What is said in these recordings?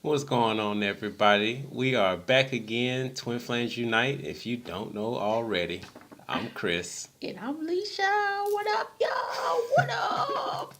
What's going on, everybody? We are back again, Twin Flames Unite. If you don't know already, I'm Chris. And I'm Leisha. What up, y'all? What up?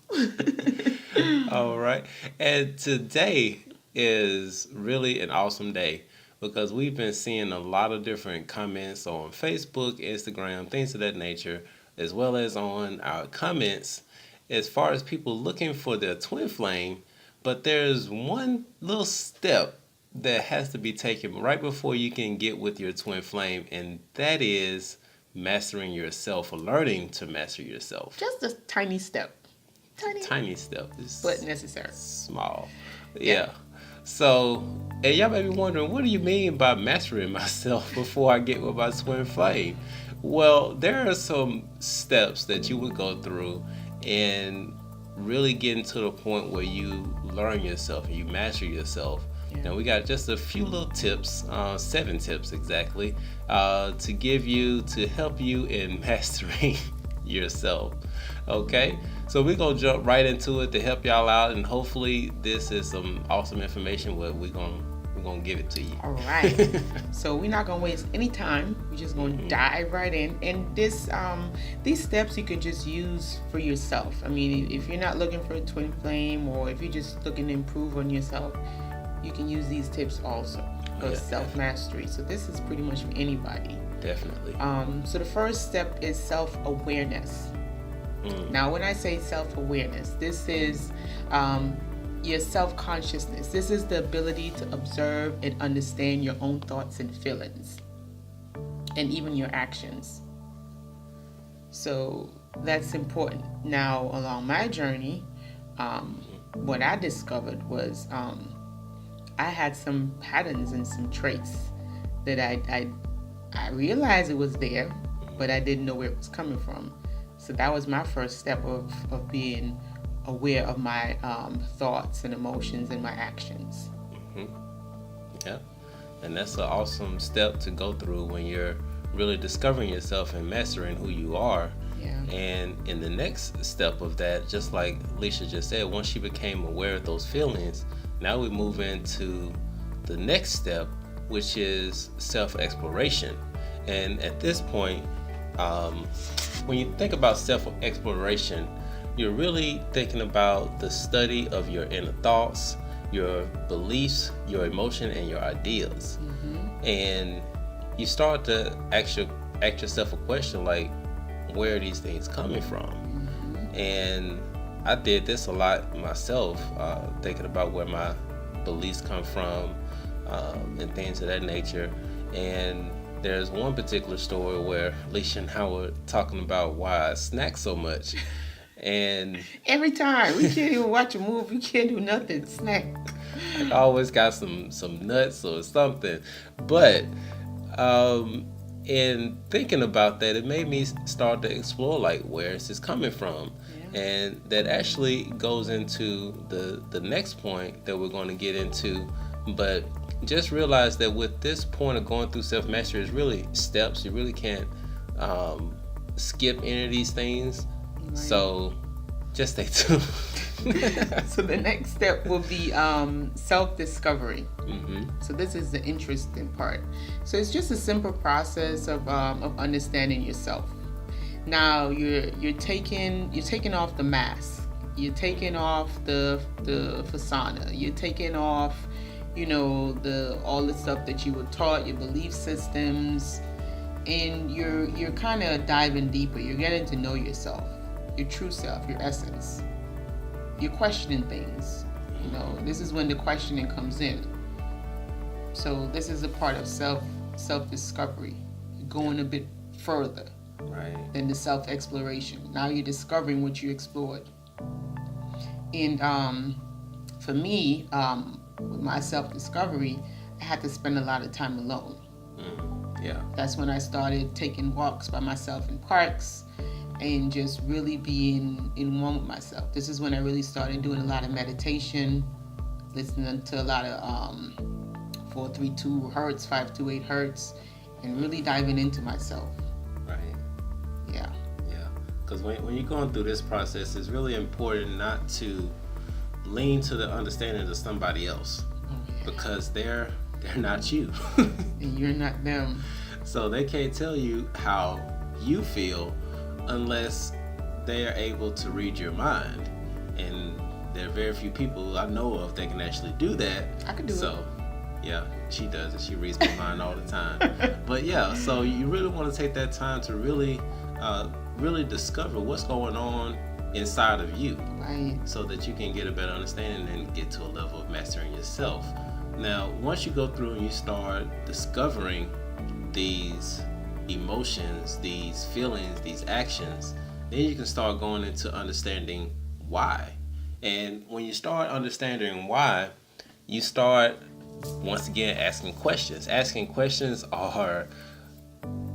All right. And today is really an awesome day because we've been seeing a lot of different comments on Facebook, Instagram, things of that nature, as well as on our comments as far as people looking for their twin flame. But there's one little step that has to be taken right before you can get with your twin flame, and that is mastering yourself or learning to master yourself. Just a tiny step. Tiny step. But necessary. Small. Yeah. So, and y'all may be wondering, what do you mean by mastering myself before I get with my twin flame? Well, there are some steps that you would go through and really getting to the point where you learn yourself and you master yourself. Now we got just a few little tips, 7 tips exactly, to give you to help you in mastering yourself. Okay, so we're gonna jump right into it to help y'all out, and hopefully this is some awesome information where we're gonna give it to you. All right. So we're not gonna waste any time. We're just gonna dive right in. And these steps you can just use for yourself. I mean, if you're not looking for a twin flame, or if you're just looking to improve on yourself, you can use these tips also for self-mastery. So this is pretty much for anybody. Definitely. So the first step is self-awareness. Now, when I say self-awareness, this is your self-consciousness. This is the ability to observe and understand your own thoughts and feelings, and even your actions. So that's important. Now, along my journey, what I discovered was I had some patterns and some traits that I realized it was there, but I didn't know where it was coming from. So that was my first step of being aware of my thoughts and emotions and my actions. Yeah, and that's an awesome step to go through when you're really discovering yourself and mastering who you are. Yeah. And in the next step of that, just like Leisha just said, once she became aware of those feelings, now we move into the next step, which is self-exploration. And at this point, when you think about self-exploration, you're really thinking about the study of your inner thoughts, your beliefs, your emotion, and your ideas. And you start to ask yourself a question like, where are these things coming from? And I did this a lot myself, thinking about where my beliefs come from, and things of that nature. And there's one particular story where Alicia and I were talking about why I snack so much. And every time we can't even watch a movie, we can't do nothing, snack. I always got some nuts or something. But in thinking about that, it made me start to explore, like, where is this coming from? And that actually goes into the next point that we're going to get into. But just realize that with this point of going through self-mastery, is really steps. You really can't skip any of these things. Right. So just stay tuned. So the next step will be self-discovery. So this is the interesting part. So it's just a simple process of understanding yourself. Now you're taking off the mask. You're taking off the persona. You're taking off, all the stuff that you were taught, your belief systems, and you're kind of diving deeper. You're getting to know yourself, your true self, your essence. You're questioning things. This is when the questioning comes in. So this is a part of self-discovery. You're going a bit further. Right. Than the self-exploration. Now you're discovering what you explored. And for me, with my self-discovery, I had to spend a lot of time alone. Yeah. That's when I started taking walks by myself in parks and just really being in one with myself. This is when I really started doing a lot of meditation, listening to a lot of 432 hertz, 528 hertz, and really diving into myself. Because when you're going through this process, it's really important not to lean to the understanding of somebody else. because they're not you. And you're not them. So they can't tell you how you feel unless they are able to read your mind. And there are very few people I know of that can actually do that. I can do it. So, yeah, she does it. She reads my mind all the time. But yeah, so you really want to take that time to really discover what's going on inside of you. Right. So that you can get a better understanding and get to a level of mastering yourself. Now, once you go through and you start discovering these emotions, these feelings, these actions, then you can start going into understanding why. And when you start understanding why, you start once again asking questions. Asking questions are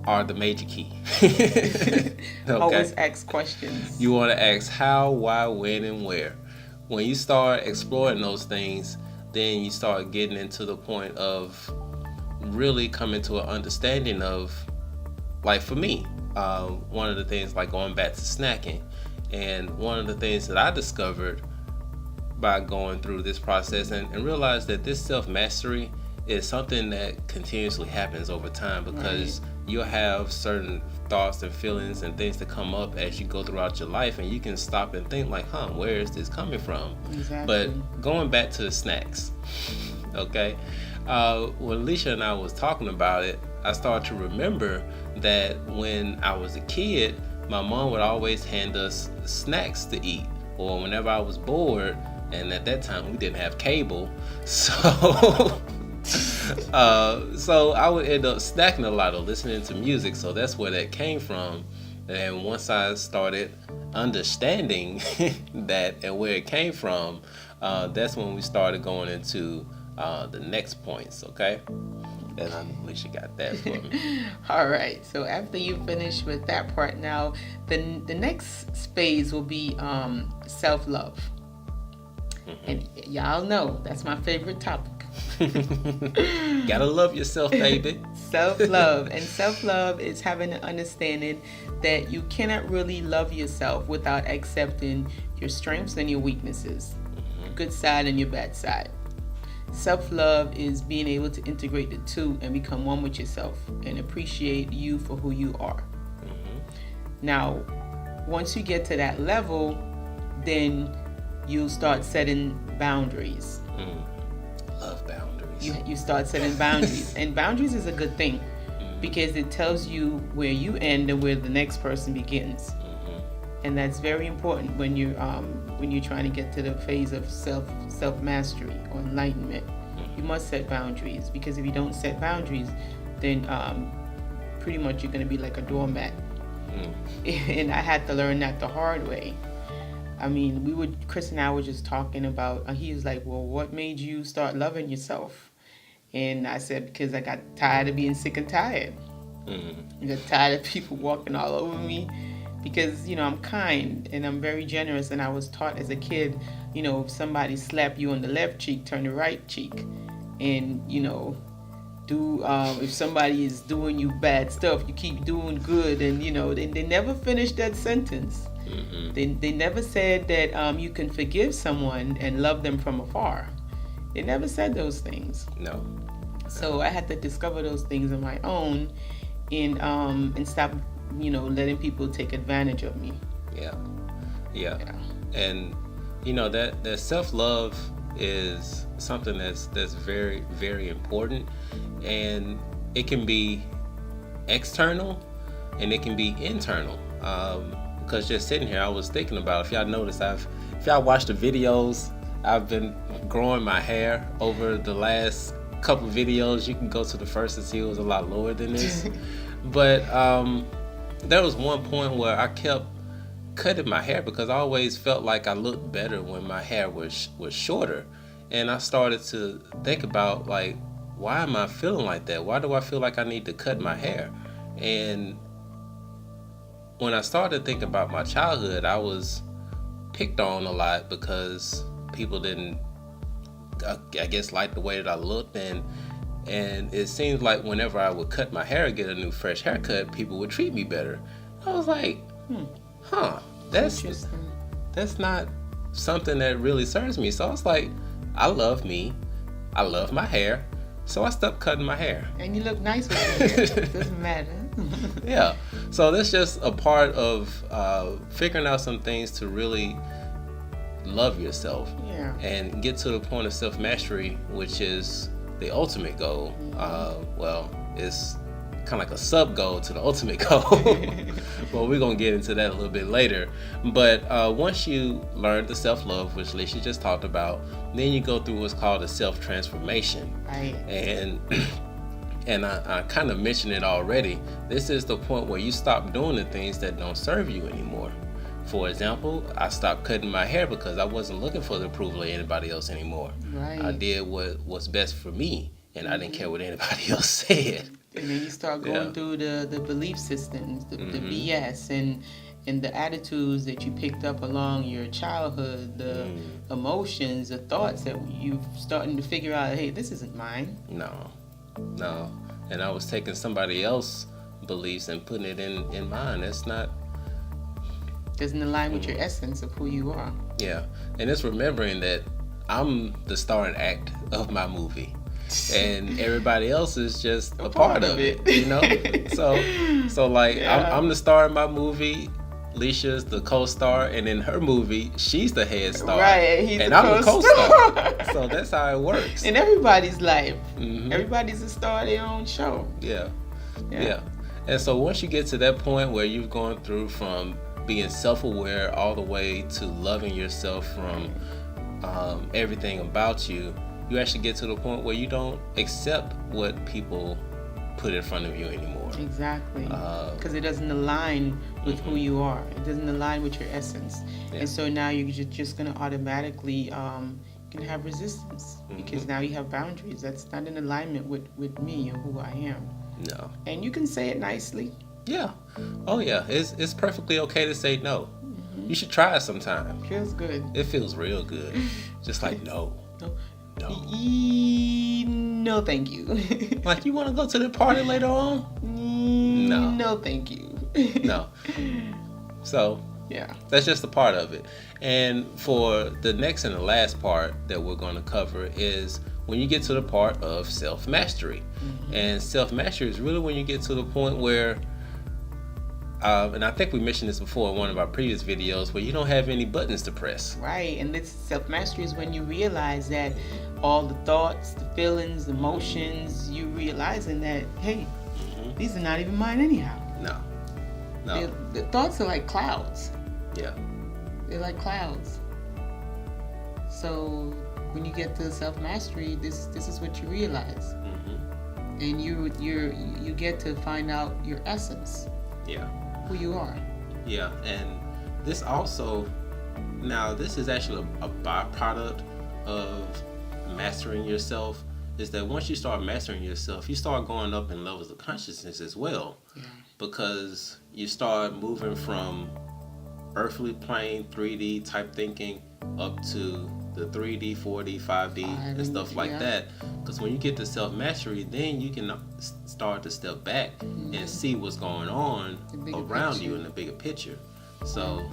the major key. Okay? Always ask questions. You want to ask how, why, when, and where. When you start exploring those things, then you start getting into the point of really coming to an understanding of, like for me, one of the things, like going back to snacking, and one of the things that I discovered by going through this process and realized that this self-mastery is something that continuously happens over time, because you'll have certain thoughts and feelings and things that come up as you go throughout your life, and you can stop and think like, where is this coming from? Exactly. But going back to the snacks, okay, when Alicia and I was talking about it, I started to remember that when I was a kid, my mom would always hand us snacks to eat, or whenever I was bored, and at that time we didn't have cable, so so I would end up snacking a lot or listening to music. So that's where that came from. And once I started understanding that and where it came from, that's when we started going into the next points, okay? And I know Alicia got that for me. All right. So after you finish with that part, now the next phase will be self-love. And y'all know that's my favorite topic. Gotta love yourself, baby. Self-love. And self-love is having an understanding that you cannot really love yourself without accepting your strengths and your weaknesses, your good side and your bad side. Self-love is being able to integrate the two and become one with yourself and appreciate you for who you are. Now, once you get to that level, then you'll start setting boundaries. Love boundaries. You start setting boundaries. And boundaries is a good thing because it tells you where you end and where the next person begins. And that's very important when you're trying to get to the phase of self-mastery or enlightenment. You must set boundaries, because if you don't set boundaries, then pretty much you're going to be like a doormat. And I had to learn that the hard way. I mean, Chris and I were just talking about, he was like, well, what made you start loving yourself? And I said, because I got tired of being sick and tired. I got tired of people walking all over me, because, I'm kind and I'm very generous. And I was taught as a kid, if somebody slapped you on the left cheek, turn the right cheek. And, if somebody is doing you bad stuff, you keep doing good. And, they never finished that sentence. They never said that you can forgive someone and love them from afar. They never said those things. No. So I had to discover those things on my own and stop, letting people take advantage of me. Yeah. And that self-love is something that's very, very important, and it can be external and it can be internal. Because just sitting here, I was thinking about, if y'all notice, if y'all watch the videos, I've been growing my hair over the last couple videos. You can go to the first and see it was a lot lower than this. But there was one point where I kept cutting my hair because I always felt like I looked better when my hair was shorter. And I started to think about, like, why am I feeling like that? Why do I feel like I need to cut my hair? And when I started thinking about my childhood, I was picked on a lot because people didn't, I guess, like the way that I looked. And it seems like whenever I would cut my hair, get a new fresh haircut, people would treat me better. I was like, that's not something that really serves me. So I was like, I love me. I love my hair, so I stopped cutting my hair. And you look nice with your hair. It doesn't matter. Yeah. So that's just a part of figuring out some things to really love yourself. Yeah. And get to the point of self-mastery, which is the ultimate goal. Well, it's kind of like a sub-goal to the ultimate goal. Well, we're going to get into that a little bit later. But once you learn the self-love, which Alicia just talked about, then you go through what's called a self-transformation. Right. And I kind of mentioned it already. This is the point where you stop doing the things that don't serve you anymore. For example, I stopped cutting my hair because I wasn't looking for the approval of anybody else anymore. Right. I did what's best for me, and I didn't care what anybody else said. And then you start going through the belief systems, the BS, and the attitudes that you picked up along your childhood, the emotions, the thoughts that you're starting to figure out, hey, this isn't mine. No. And I was taking somebody else's beliefs and putting it in mine. That's not... Doesn't align with your essence of who you are. Yeah. And it's remembering that I'm the starring act of my movie. And everybody else is just a part of it, you know? So like, yeah. I'm the star in my movie. Alicia's the co-star, and in her movie, she's the head star. Right, and I'm the co-star. So that's how it works. In everybody's life, everybody's a star of their own show. Yeah. And so once you get to that point where you've gone through from being self-aware all the way to loving yourself from everything about you, you actually get to the point where you don't accept what people put in front of you anymore. Exactly. Because it doesn't align with who you are. It doesn't align with your essence. Yeah. And so now you're just going to automatically can have resistance because now you have boundaries. That's not in alignment with me and who I am. No. And you can say it nicely. Yeah. Oh yeah. It's perfectly okay to say no. You should try it sometime. Feels good. It feels real good. Just like no. No, thank you. Like, you want to go to the party later on? No, thank you. No. So, yeah, that's just a part of it. And for the next and the last part that we're going to cover is when you get to the part of self-mastery. And self-mastery is really when you get to the point where, and I think we mentioned this before in one of our previous videos, where you don't have any buttons to press. Right, and this self-mastery is when you realize that all the thoughts, the feelings, the emotions, you realizing that, hey, these are not even mine anyhow. No. The thoughts are like clouds. Yeah. They're like clouds. So when you get to self-mastery, this is what you realize. And you get to find out your essence. Yeah. Who you are. Yeah, and this also, now this is actually a byproduct of mastering yourself, is that once you start mastering yourself, you start going up in levels of consciousness as well. Yeah. Because you start moving from earthly plane 3D type thinking up to the 3D, 4D, 5D and stuff like that. Because when you get to self-mastery, then you can start to step back and see what's going on around you in the bigger picture. So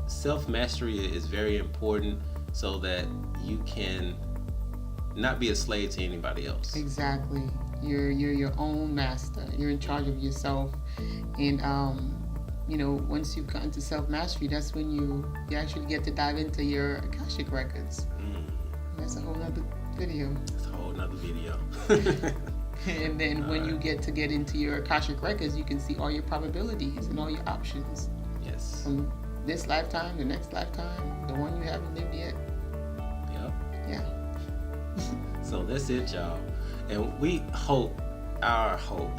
self-mastery is very important so that you can not be a slave to anybody else. Exactly. You're your own master. You're in charge of yourself. And once you've gotten to self-mastery, that's when you actually get to dive into your Akashic records. That's a whole nother video. And then when you get into your Akashic records, you can see all your probabilities and all your options. Yes. From this lifetime, the next lifetime, the one you haven't lived yet. Yep. Yeah. So that's it, y'all. And we hope, our hope,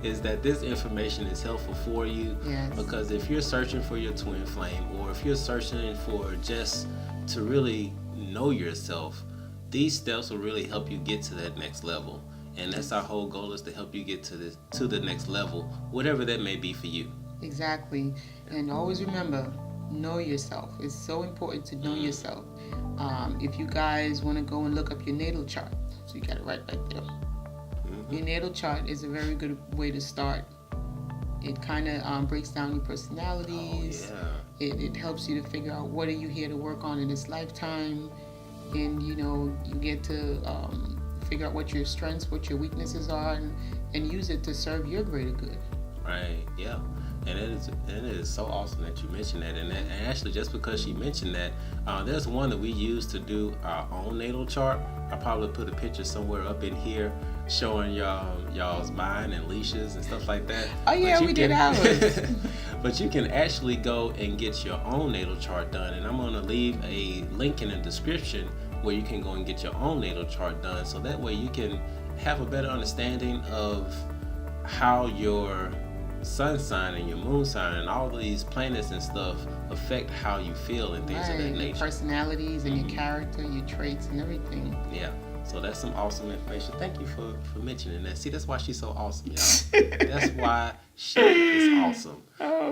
is that this information is helpful for you. Yes. Because if you're searching for your twin flame, or if you're searching for just to really know yourself, these steps will really help you get to that next level. And that's our whole goal, is to help you get to the next level, whatever that may be for you. Exactly. And always remember, know yourself. It's so important to know yourself. If you guys want to go and look up your natal chart, so you got it right there. Your natal chart is a very good way to start. It kind of breaks down your personalities. Oh, yeah. It helps you to figure out what are you here to work on in this lifetime. and you get to figure out what your strengths, what your weaknesses are, and use it to serve your greater good. Right. Yeah. And it is so awesome that you mentioned that. And actually, just because she mentioned that, there's one that we use to do our own natal chart. I'll probably put a picture somewhere up in here showing y'all's mine and Leisha's and stuff like that. Oh yeah, we did ours. But you can actually go and get your own natal chart done. And I'm going to leave a link in the description where you can go and get your own natal chart done. So that way you can have a better understanding of how your sun sign and your moon sign and all these planets and stuff affect how you feel and things of that nature. Your personalities and your character, your traits and everything. Yeah. So that's some awesome information. Thank you for mentioning that. See, that's why she's so awesome, y'all. That's why she is awesome. Oh.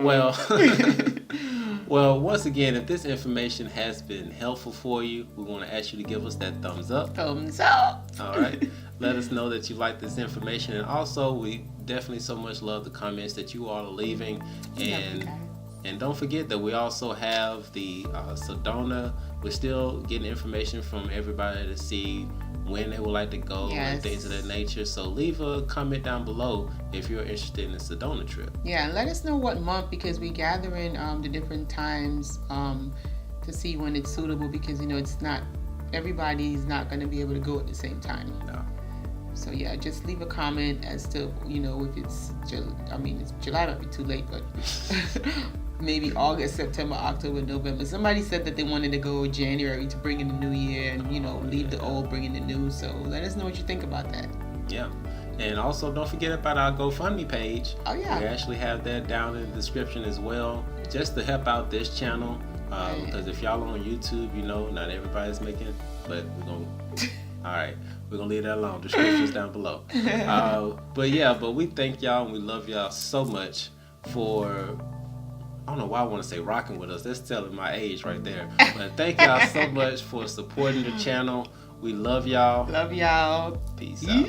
Well, once again, if this information has been helpful for you, we want to ask you to give us that thumbs up. Thumbs up. All right. Let us know that you like this information. And also, we definitely so much love the comments that you all are leaving. And don't forget that we also have the Sedona. We're still getting information from everybody to see when they would like to go and things of that nature. So leave a comment down below if you're interested in the Sedona trip. Yeah, and let us know what month, because we gather in the different times to see when it's suitable, because it's not, everybody's not going to be able to go at the same time. No. So yeah, just leave a comment as to if it's July might be too late, but maybe August, September, October, November. Somebody said that they wanted to go January to bring in the new year and leave the old, bring in the new. So let us know what you think about that. Yeah. And also don't forget about our GoFundMe page. Oh yeah. We actually have that down in the description as well, just to help out this channel. Because if y'all on YouTube, not everybody's making, but we're gonna all right, we're gonna leave that alone. Descriptions down below. But we thank y'all and we love y'all so much for, I don't know why I want to say rocking with us. That's telling my age right there. But thank y'all so much for supporting the channel. We love y'all. Love y'all. Peace out.